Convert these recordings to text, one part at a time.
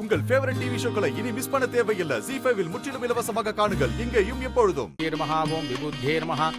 உங்கள் favourite TV ஷோக்களை இனி miss பண்ண தேவையில்லை. ZEE5 இல் முற்றிலும் இலவசமாக காணுங்கள். இங்கேயும் எப்பொழுதும். ஓம் விபுத்தே நமஹ.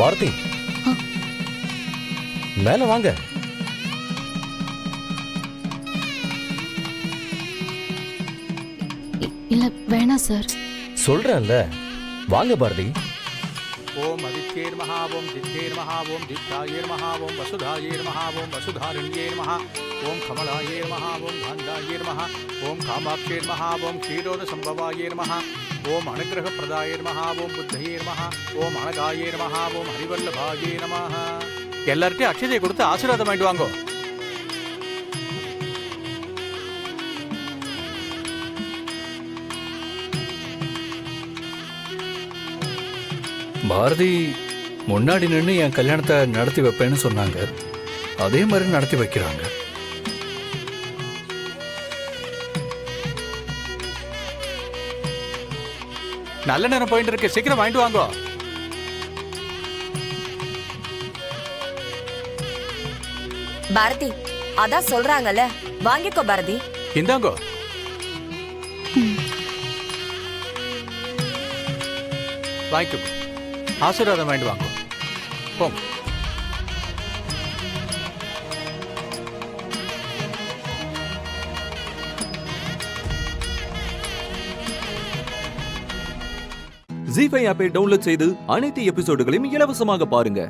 பாரதி, மேல வாங்க. இல்ல வேணாம் சார். சொல்றேன்ல, வாங்க பாரதி. ஓம் அதித்யேர் மஹா, ஓம் தித்தேர் மஹா, ஓம் தித்தாயேர் மஹா, ஓம் வசுதாயேர் மஹா, ஓம் வசுதாரண்யேர் மஹா, ஓம் கமலாயேர் மஹா, ஓம் காந்தாயேர் மஹா, ஓம் காமாட்சேர் மஹா, ஓம் க்ஷீரோத சம்பவாயேர் மஹா, ஓம் அனுகிரக பிரதாயேர் மஹா, ஓம் புத்தயேர் மஹா, ஓம் அனகாயேர் மஹா, ஓம் ஹரிவல்லபாயே நமஹ. எல்லார்ட்டையும் அக்ஷதையை கொடுத்து ஆசீர்வாதம் வாங்கிட்டு வாங்கோ. பாரதி முன்னாடி நின்று என் கல்யாணத்தை நடத்தி வைப்பேன்னு சொன்னாங்க. அதே மாதிரி நடத்தி வைக்கிறாங்க. நல்ல நேரம் போயிட்டு இருக்கு, சீக்கிரம் வாங்கிட்டு வாங்கோ. பாரதி, அதான் சொல்றாங்கல்ல, வாங்கிக்கோ பாரதி. இந்தாங்கோ. வாங்கிக்கோ, ஆசீர்வாதம் வாங்கிட்டு வாங்கோ. போங்க. ZEE5 ஆப்பை டவுன்லோட் செய்து அனைத்து எபிசோடுகளையும் இலவசமாக பாருங்க.